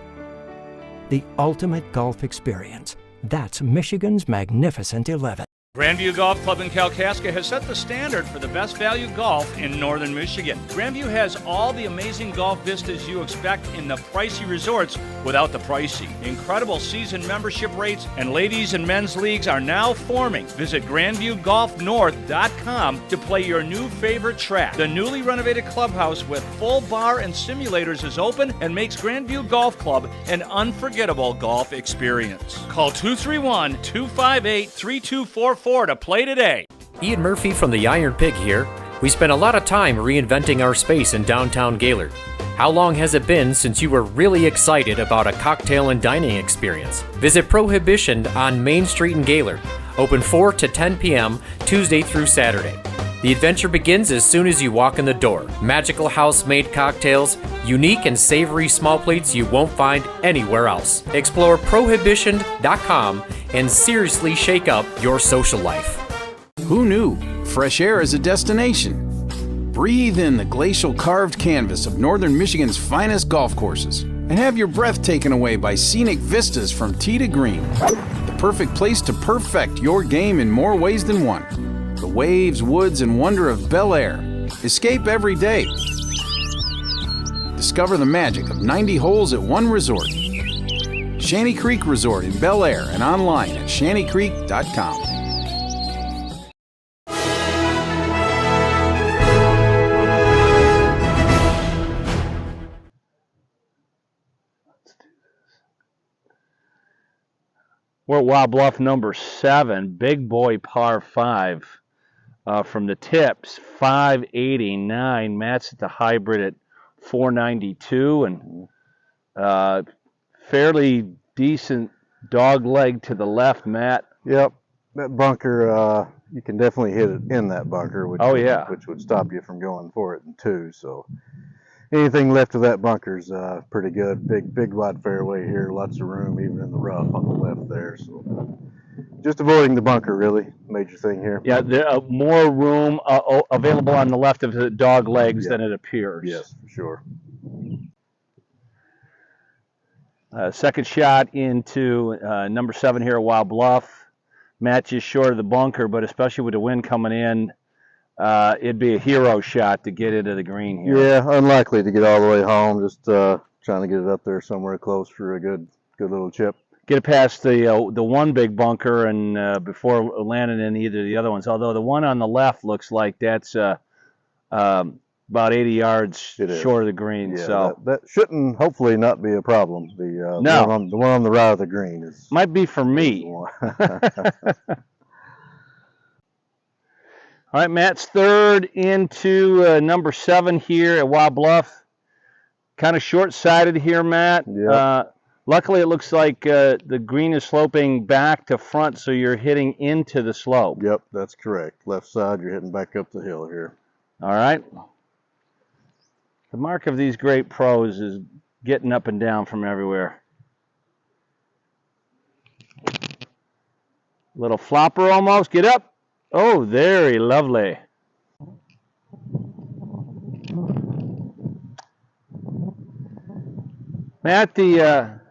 S4: The ultimate golf experience. That's Michigan's Magnificent 11.
S1: Grandview Golf Club in Kalkaska has set the standard for the best value golf in northern Michigan. Grandview has all the amazing golf vistas you expect in the pricey resorts without the pricey. Incredible season membership rates and ladies and men's leagues are now forming. Visit GrandviewGolfNorth.com to play your new favorite track. The newly renovated clubhouse with full bar and simulators is open and makes Grandview Golf Club an unforgettable golf experience. Call 231-258-3244 to play today.
S5: Ian Murphy from the Iron Pig here. We spent a lot of time reinventing our space in downtown Gaylord. How long has it been since you were really excited about a cocktail and dining experience? Visit Prohibition on Main Street in Gaylord. Open 4 to 10 p.m. Tuesday through Saturday. The adventure begins as soon as you walk in the door. Magical house-made cocktails, unique and savory small plates you won't find anywhere else. Explore Prohibition.com and seriously shake up your social life.
S8: Who knew? Fresh air is a destination. Breathe in the glacial carved canvas of northern Michigan's finest golf courses and have your breath taken away by scenic vistas from tee to green. The perfect place to perfect your game in more ways than one. The waves, woods, and wonder of Bel Air. Escape every day. Discover the magic of 90 holes at one resort. Shanty Creek Resort in Bel Air and online at shantycreek.com.
S10: We're at Wild Bluff number 7, big boy par 5 from the tips, 589. Matt's at the hybrid at 492, and fairly decent dog leg to the left, Matt.
S11: Yep, that bunker, you can definitely hit it in that bunker, which which would stop you from going for it in 2. So anything left of that bunker's pretty good. Big wide fairway here, lots of room even in the rough on the left there. So just avoiding the bunker, really, major thing here.
S10: Yeah, there more room available on the left of the dog legs than it appears.
S11: Yes, for sure.
S10: Second shot into number 7 here at Wild Bluff. Matt just short of the bunker, but especially with the wind coming in, it'd be a hero shot to get into the green here.
S11: Yeah, unlikely to get all the way home. Just trying to get it up there somewhere close for a good little chip.
S10: Get it past the one big bunker and before landing in either of the other ones. Although the one on the left looks like that's about 80 yards short of the green.
S11: Yeah,
S10: so
S11: that shouldn't hopefully not be a problem. The one on the right of the green is
S10: might be for me. All right, Matt's third into number 7 here at Wild Bluff. Kind of short-sighted here, Matt.
S11: Yeah.
S10: Luckily, it looks like the green is sloping back to front, so you're hitting into the slope.
S11: Yep, that's correct. Left side, you're hitting back up the hill here.
S10: All right. The mark of these great pros is getting up and down from everywhere. Little flopper almost. Get up. Oh, very lovely. Matt, the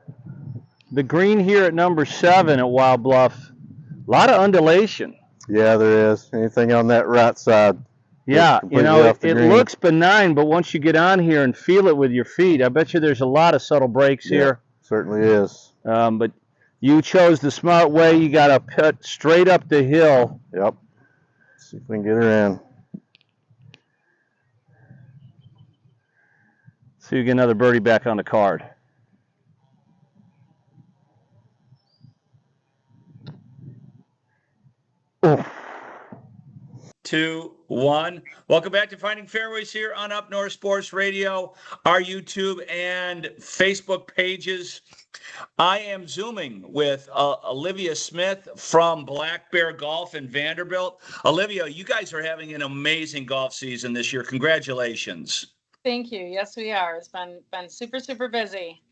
S10: green here at number 7 at Wild Bluff, a lot of undulation.
S11: Yeah, there is. Anything on that right side.
S10: Yeah, you know, it looks benign, but once you get on here and feel it with your feet, I bet you there's a lot of subtle breaks here.
S11: Certainly is.
S10: But you chose the smart way. You got to put straight up the hill.
S11: Yep. See if we can get her in.
S10: So you get another birdie back on the card.
S1: Oh. 2, 1. Welcome back to Finding Fairways here on Up North Sports Radio, our YouTube and Facebook pages. I am Zooming with Olivia Smith from Black Bear Golf in Vanderbilt. Olivia, you guys are having an amazing golf season this year. Congratulations.
S12: Thank you. Yes, we are. It's been super, super busy.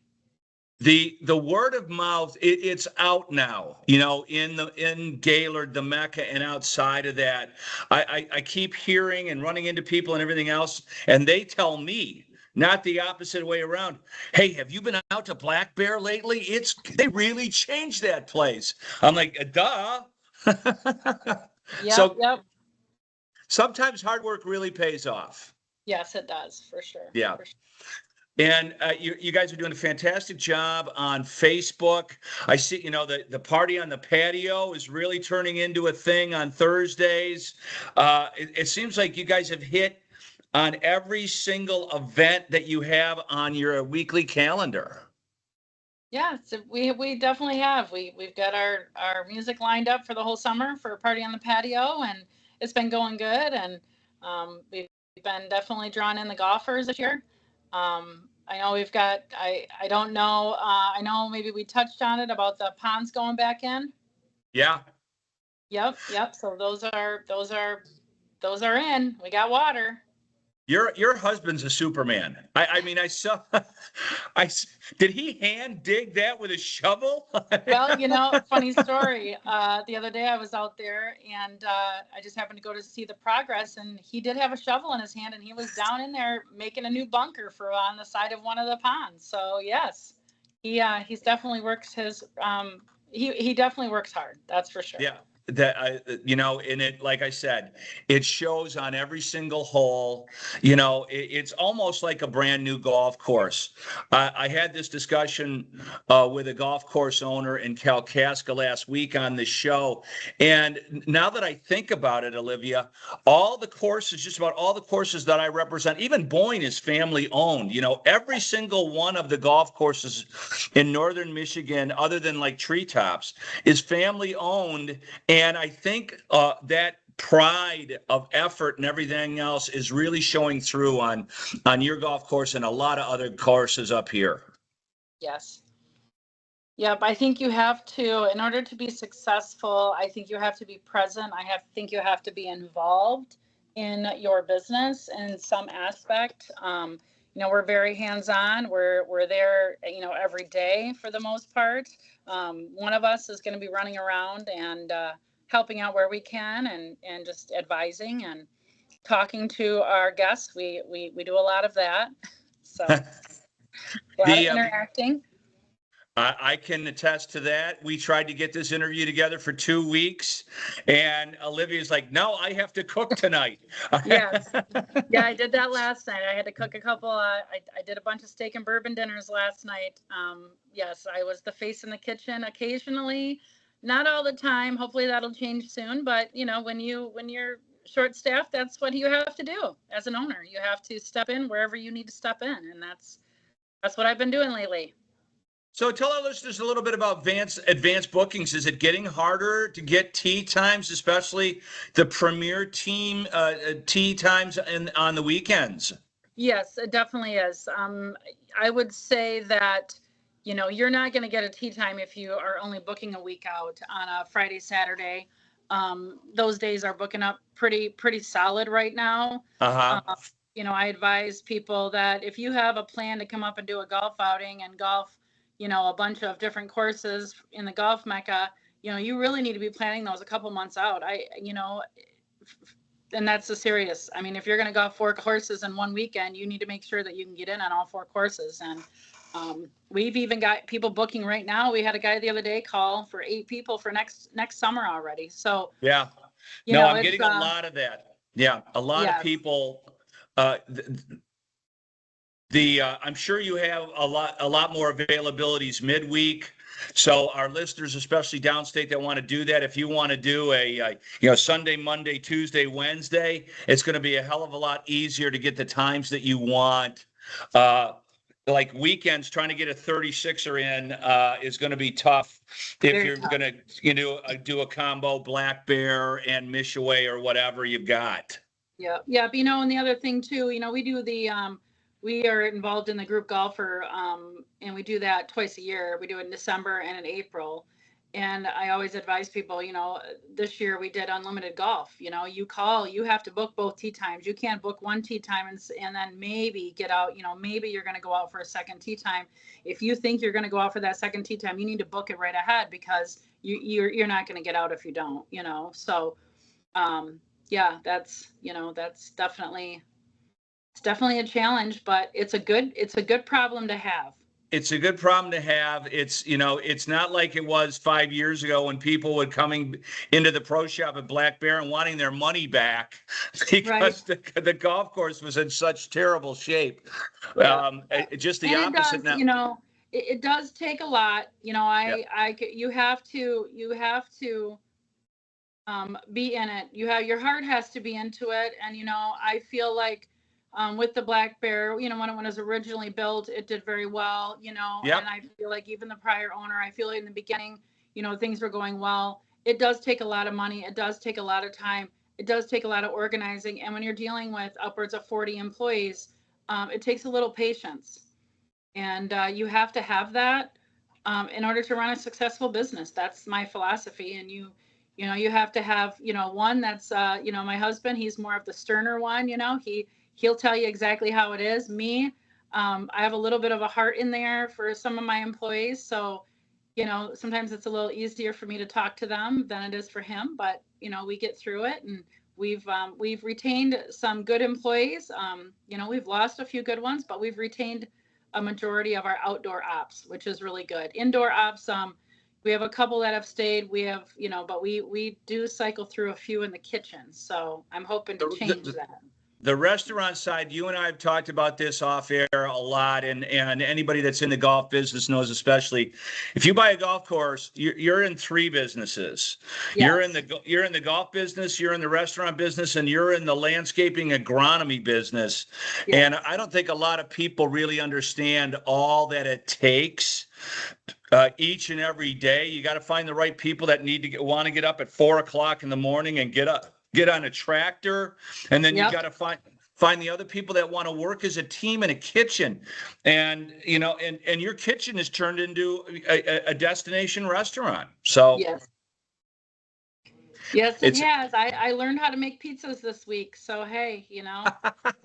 S1: The word of mouth, it's out now, you know, in Gaylord, the Mecca, and outside of that. I keep hearing and running into people and everything else, and they tell me, not the opposite way around, hey, have you been out to Black Bear lately? They really changed that place. I'm like, duh. So
S12: Yep.
S1: sometimes hard work really pays off.
S12: Yes, it does, for sure.
S1: Yeah.
S12: For sure.
S1: And you guys are doing a fantastic job on Facebook. I see, the party on the patio is really turning into a thing on Thursdays. It seems like you guys have hit on every single event that you have on your weekly calendar.
S12: Yeah, so we definitely have. We've got our music lined up for the whole summer for a party on the patio, and it's been going good. And we've been definitely drawing in the golfers this year. I know we've got. I don't know. I know maybe we touched on it about the ponds going back in.
S1: Yeah.
S12: Yep. So those are in. We got water.
S1: Your husband's a Superman. I mean, I saw. Did he hand dig that with a shovel?
S12: Well, funny story. The other day I was out there and I just happened to go to see the progress, and he did have a shovel in his hand, and he was down in there making a new bunker for on the side of one of the ponds. So yes, he's definitely works his. He definitely works hard. That's for sure.
S1: Yeah. That and it, like I said, it shows on every single hole. It's almost like a brand new golf course. I had this discussion with a golf course owner in Kalkaska last week on the show, and now that I think about it, Olivia, just about all the courses that I represent, even Boyne is family owned. Every single one of the golf courses in northern Michigan, other than like Treetops, is family owned. And I think that pride of effort and everything else is really showing through on your golf course and a lot of other courses up here.
S12: Yes. Yep. I think you have to, in order to be successful, I think you have to be present. Think you have to be involved in your business in some aspect. We're very hands-on. We're there, every day for the most part. One of us is going to be running around and helping out where we can, and just advising and talking to our guests. We do a lot of that. So a lot of interacting.
S1: I can attest to that. We tried to get this interview together for 2 weeks, and Olivia's like, "No, I have to cook tonight."
S12: Yes. Yeah, I did that last night. I had to cook a couple. I did a bunch of steak and bourbon dinners last night. Yes, I was the face in the kitchen occasionally, not all the time. Hopefully that'll change soon. But when you're short-staffed, that's what you have to do as an owner. You have to step in wherever you need to step in, and that's what I've been doing lately.
S1: So tell our listeners a little bit about advanced bookings. Is it getting harder to get tee times, especially the premier team tee times on the weekends?
S12: Yes, it definitely is. I would say that, you're not going to get a tee time if you are only booking a week out on a Friday, Saturday. Those days are booking up pretty solid right now. I advise people that if you have a plan to come up and do a golf outing and golf, a bunch of different courses in the golf mecca, you really need to be planning those a couple months out. And that's the serious. I mean, if you're going to golf 4 courses in one weekend, you need to make sure that you can get in on all 4 courses. And we've even got people booking right now. We had a guy the other day call for 8 people for next summer already. So
S1: yeah, I'm getting a lot of that. Yeah, a lot of people. I'm sure you have a lot more availabilities midweek. So our listeners, especially downstate, that want to do that, if you want to do a Sunday, Monday, Tuesday, Wednesday, it's going to be a hell of a lot easier to get the times that you want. Like weekends, trying to get a 36er in is going to be tough if you're going to do a combo Black Bear and Mishaway or whatever you've got.
S12: Yeah. And the other thing too, we do we are involved in the group golfer, and we do that twice a year. We do it in December and in April. And I always advise people, this year we did unlimited golf. You have to book both tee times. You can't book one tee time and then maybe get out, maybe you're going to go out for a second tee time. If you think you're going to go out for that second tee time, you need to book it right ahead, because you're not going to get out if you don't, So, yeah, that's definitely a challenge, but it's a good problem to have.
S1: It's a good problem to have. It's, you know, it's not like it was 5 years ago when people would coming into the pro shop at Black Bear and wanting their money back because the golf course was in such terrible shape. Just the
S12: And
S1: opposite
S12: it does,
S1: now.
S12: you know, it does take a lot. You know, you have to be in it. Your heart has to be into it. And, you know, I feel like with the Black Bear, you know, when it was originally built, it did very well, you know, and I feel like even the prior owner, I feel like in the beginning, you know, things were going well. It does take a lot of money. It does take a lot of time. It does take a lot of organizing. And when you're dealing with upwards of 40 employees, it takes a little patience. And you have to have that in order to run a successful business. That's my philosophy. And you know, you have to have, you know, one that's, you know, my husband, he's more of the sterner one, you know, he'll tell you exactly how it is. Me, I have a little bit of a heart in there for some of my employees. So, you know, sometimes it's a little easier for me to talk to them than it is for him, but, you know, we get through it, and we've retained some good employees. You know, we've lost a few good ones, but we've retained a majority of our outdoor ops, which is really good. Indoor ops, we have a couple that have stayed. We have, you know, but we do cycle through a few in the kitchen. So I'm hoping to change that.
S1: The restaurant side, you and I have talked about this off air a lot, and anybody that's in the golf business knows, especially if you buy a golf course, you're in three businesses. Yes. You're in the golf business, you're in the restaurant business, and you're in the landscaping agronomy business. Yes. And I don't think a lot of people really understand all that it takes. Each and every day, you got to find the right people that want to get up at 4 o'clock in the morning and get on a tractor, and then you got to find the other people that want to work as a team in a kitchen, and you know, and your kitchen is turned into a destination restaurant. So
S12: yes, it has. I learned how to make pizzas this week. So hey, you know,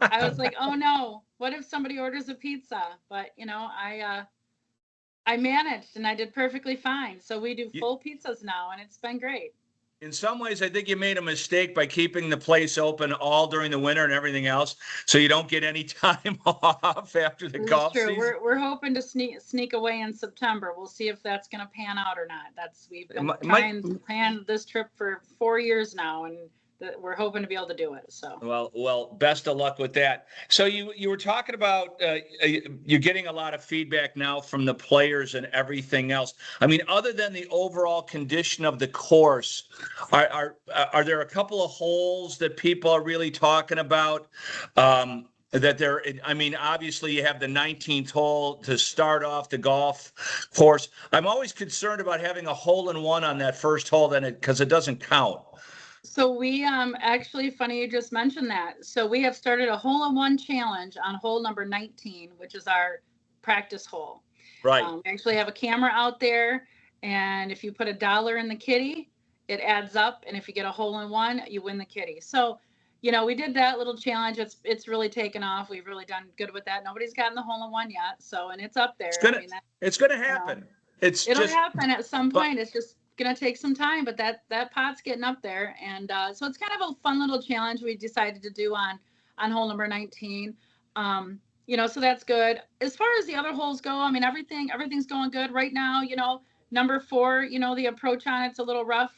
S12: I was like, oh no, what if somebody orders a pizza? But you know, I managed and I did perfectly fine. So we do full pizzas now, and it's been great.
S1: In some ways, I think you made a mistake by keeping the place open all during the winter and everything else, so you don't get any time off after the golf season.
S12: We're hoping to sneak away in September. We'll see if that's going to pan out or not. We've been trying to plan this trip for 4 years now, and we're hoping to be able to do it. So
S1: well, best of luck with that. So you were talking about you're getting a lot of feedback now from the players and everything else. I mean, other than the overall condition of the course, are there a couple of holes that people are really talking about? I mean, obviously you have the 19th hole to start off the golf course. I'm always concerned about having a hole-in-one on that first hole because it doesn't count.
S12: So we actually, funny you just mentioned that. So we have started a hole-in-one challenge on hole number 19, which is our practice hole.
S1: Right.
S12: We actually have a camera out there, and if you put $1 in the kitty, it adds up, and if you get a hole-in-one, you win the kitty. So, you know, we did that little challenge. It's really taken off. We've really done good with that. Nobody's gotten the hole-in-one yet, so, and it's up there.
S1: It's gonna happen.
S12: You know, it'll happen at some point. It's just gonna take some time, but that pot's getting up there, and so it's kind of a fun little challenge we decided to do on hole number 19. You know, so that's good. As far as the other holes go, I mean, everything's going good right now. You know, number 4, you know, the approach on it's a little rough.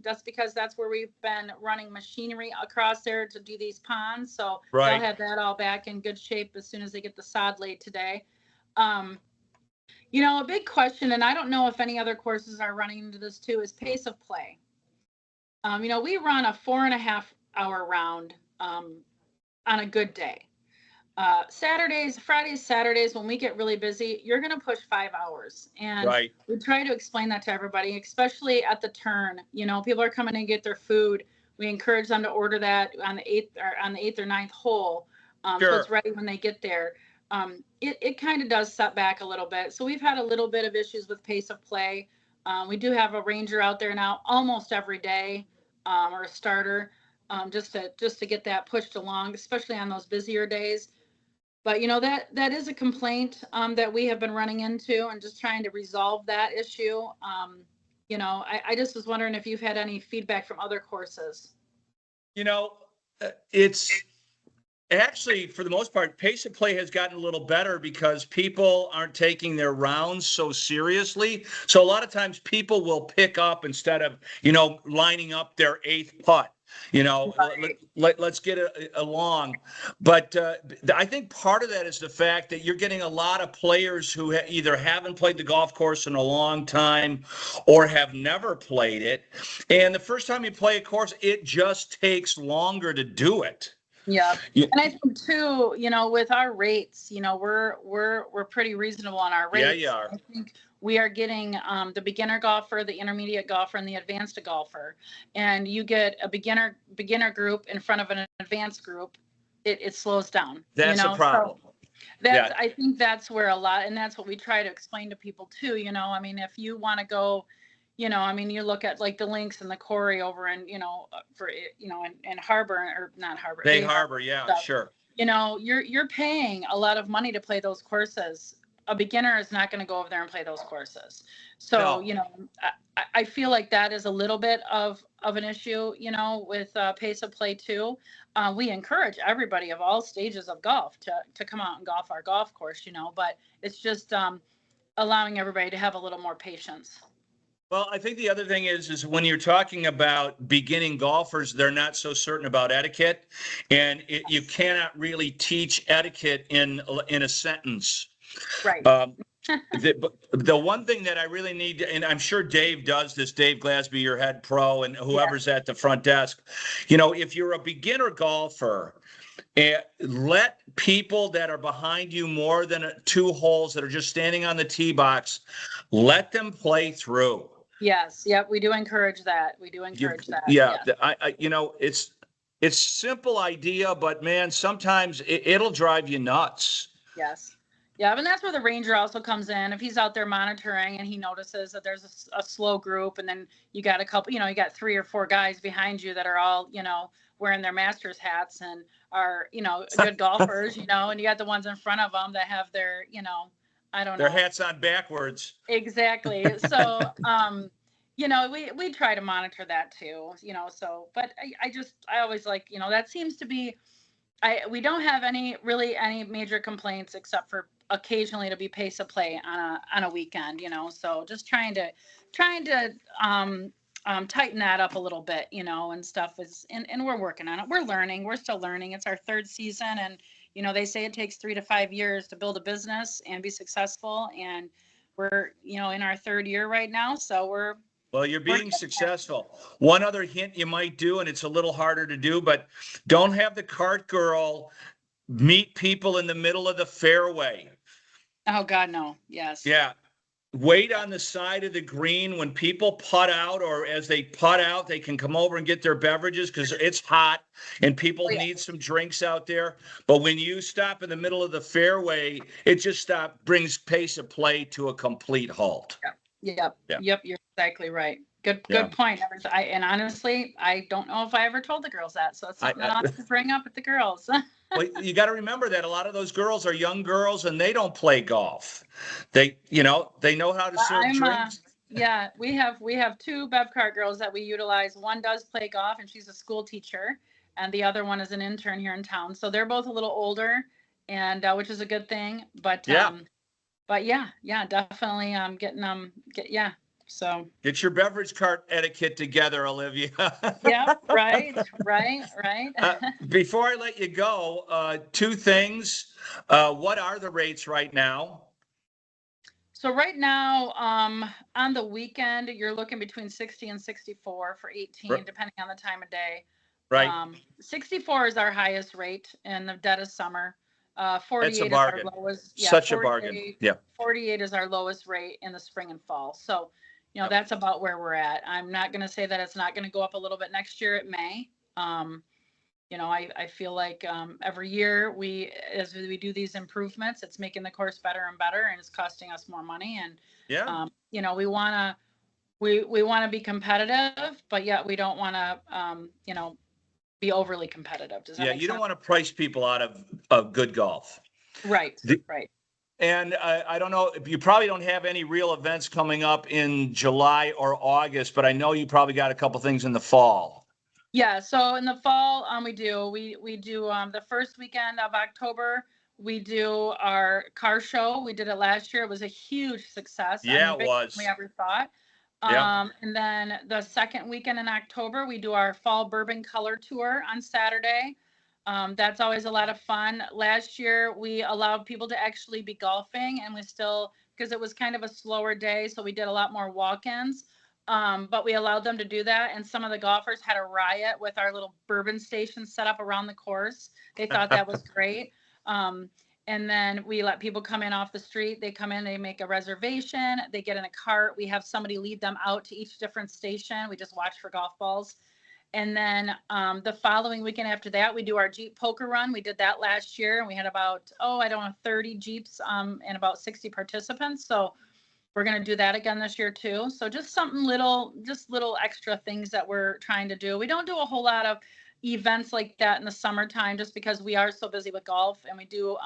S12: That's because that's where we've been running machinery across there to do these ponds, so they'll have that all back in good shape as soon as they get the sod laid today. You know, a big question, and I don't know if any other courses are running into this too, is pace of play. You know, we run a 4.5-hour round on a good day. Fridays, Saturdays, when we get really busy, you're going to push 5 hours. And we try to explain that to everybody, especially at the turn. You know, people are coming in to get their food. We encourage them to order that on the 8th or 9th hole. So it's ready when they get there. It kind of does set back a little bit. So we've had a little bit of issues with pace of play. We do have a ranger out there now almost every day, or a starter, just to get that pushed along, especially on those busier days. But you know, that is a complaint that we have been running into, and just trying to resolve that issue. You know, I just was wondering if you've had any feedback from other courses.
S1: You know, it's Actually, for the most part, pace of play has gotten a little better because people aren't taking their rounds so seriously. So a lot of times people will pick up instead of, lining up their 8th putt. Let's get along. But I think part of that is the fact that you're getting a lot of players who either haven't played the golf course in a long time or have never played it. And the first time you play a course, it just takes longer to do it.
S12: Yeah. And I think too, with our rates, we're pretty reasonable on our rates.
S1: Yeah, you are.
S12: I think we are getting the beginner golfer, the intermediate golfer, and the advanced golfer. And you get a beginner group in front of an advanced group, it slows down.
S1: That's a problem.
S12: So I think that's where a lot, and that's what we try to explain to people too. If you want to go, you look at like the Links and the Corey over in, in Harbor, or not Harbor.
S1: Bay Harbor, yeah,
S12: stuff.
S1: Sure.
S12: You're paying a lot of money to play those courses. A beginner is not going to go over there and play those courses. So,
S1: No.
S12: I feel like that is a little bit of an issue, with pace of play too. We encourage everybody of all stages of golf to come out and golf our golf course, but it's just allowing everybody to have a little more patience.
S1: Well, I think the other thing is when you're talking about beginning golfers, they're not so certain about etiquette, and you cannot really teach etiquette in a sentence.
S12: Right.
S1: The one thing that I really need, and I'm sure Dave does this, Dave Glasby, your head pro, and whoever's at the front desk, if you're a beginner golfer, let people that are behind you more than 2 holes that are just standing on the tee box, let them play through.
S12: Yes. Yep. We do encourage that.
S1: Yeah. It's simple idea, but man, sometimes it'll drive you nuts.
S12: Yes. Yeah. And that's where the ranger also comes in. If he's out there monitoring and he notices that there's a slow group, and then you got a couple, you got 3 or 4 guys behind you that are all, wearing their master's hats and are, good golfers, and you got the ones in front of them that have their, I don't know.
S1: Their hats on backwards.
S12: Exactly. So, we try to monitor that too, but I always like, that seems to be, we don't have any major complaints except for occasionally to be pace of play on a weekend, so just trying to tighten that up a little bit, and stuff and we're working on it. We're still learning. It's our 3rd season, and they say it takes 3 to 5 years to build a business and be successful. And we're, in our 3rd year right now. So
S1: well, you're being successful. One other hint you might do, and it's a little harder to do, but don't have the cart girl meet people in the middle of the fairway.
S12: Oh God, no. Yes.
S1: Yeah. Wait on the side of the green when people putt out, or as they putt out, they can come over and get their beverages because it's hot and people need some drinks out there. But when you stop in the middle of the fairway, it just brings pace of play to a complete halt.
S12: Yep. You're exactly right. Good point. And honestly, I don't know if I ever told the girls that. So it's something that I'll have to bring up with the girls.
S1: Well, you got to remember that a lot of those girls are young girls and they don't play golf. They know how to serve drinks.
S12: Yeah, we have 2 Bev Cart girls that we utilize. One does play golf and she's a school teacher, and the other one is an intern here in town. So they're both a little older, and which is a good thing. But definitely getting So
S1: get your beverage cart etiquette together, Olivia.
S12: Yeah, right.
S1: Before I let you go, 2 things. What are the rates right now?
S12: So right now, on the weekend, you're looking between 60 and 64 for 18, depending on the time of day.
S1: Right.
S12: 64 is our highest rate in the dead of summer. 48
S1: That's a bargain.
S12: is our lowest. Yeah,
S1: Such a bargain. Yeah.
S12: 48 is our lowest rate in the spring and fall. So, that's about where we're at. I'm not going to say that it's not going to go up a little bit next year. It may. I feel like every year as we do these improvements, it's making the course better and better, and it's costing us more money. And we want to be competitive, but yet we don't want to be overly competitive. Does that make sense?
S1: Don't want to price people out of good golf.
S12: Right. Right.
S1: And I don't know, you probably don't have any real events coming up in July or August, but I know you probably got a couple things in the fall.
S12: Yeah, so in the fall, we do the first weekend of October. We do our car show. We did it last year. It was a huge success.
S1: Yeah, it
S12: bigger
S1: was.
S12: than we ever thought.
S1: Yeah.
S12: And then the second weekend in October, we do our fall bourbon color tour on Saturday. That's always a lot of fun. Last year, we allowed people to actually be golfing, and we still, because it was kind of a slower day, so we did a lot more walk-ins. But we allowed them to do that, and some of the golfers had a riot with our little bourbon station set up around the course. They thought that was great. And then we let people come in off the street. They come in, they make a reservation, they get in a cart. We have somebody lead them out to each different station. We just watch for golf balls. And then the following weekend after that, we do our Jeep poker run. We did that last year, and we had about, 30 Jeeps and about 60 participants. So we're going to do that again this year too. So just something little extra things that we're trying to do. We don't do a whole lot of events like that in the summertime just because we are so busy with golf, and we do,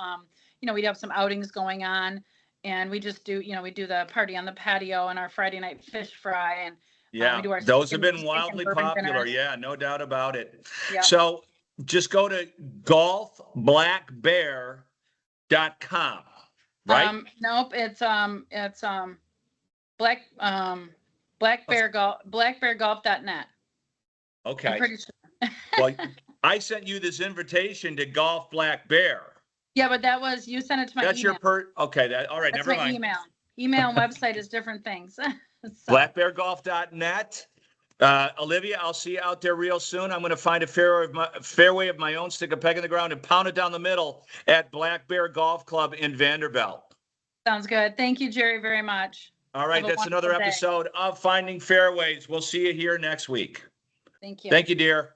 S12: we have some outings going on, and we just do, we do the party on the patio and our Friday night fish fry, and
S1: yeah,
S12: we do our
S1: those have been wildly popular.
S12: Dinner.
S1: Yeah, no doubt about it.
S12: Yep.
S1: So just go to golfblackbear.com, right?
S12: Nope, it's blackbeargolf.net.
S1: Okay.
S12: I'm pretty sure.
S1: Well, I sent you this invitation to Golf Black Bear.
S12: Yeah, but you sent it to my
S1: That's
S12: email.
S1: Okay, all right,
S12: That's
S1: never
S12: my
S1: mind.
S12: Email and website is different things. So.
S1: Blackbeargolf.net. Olivia, I'll see you out there real soon. I'm going to find a fairway of my own, stick a peg in the ground, and pound it down the middle at Black Bear Golf Club in Vanderbilt.
S12: Sounds good. Thank you, Jerry, very much.
S1: All right, that's another episode of Finding Fairways. We'll see you here next week.
S12: Thank you.
S1: Thank you, dear.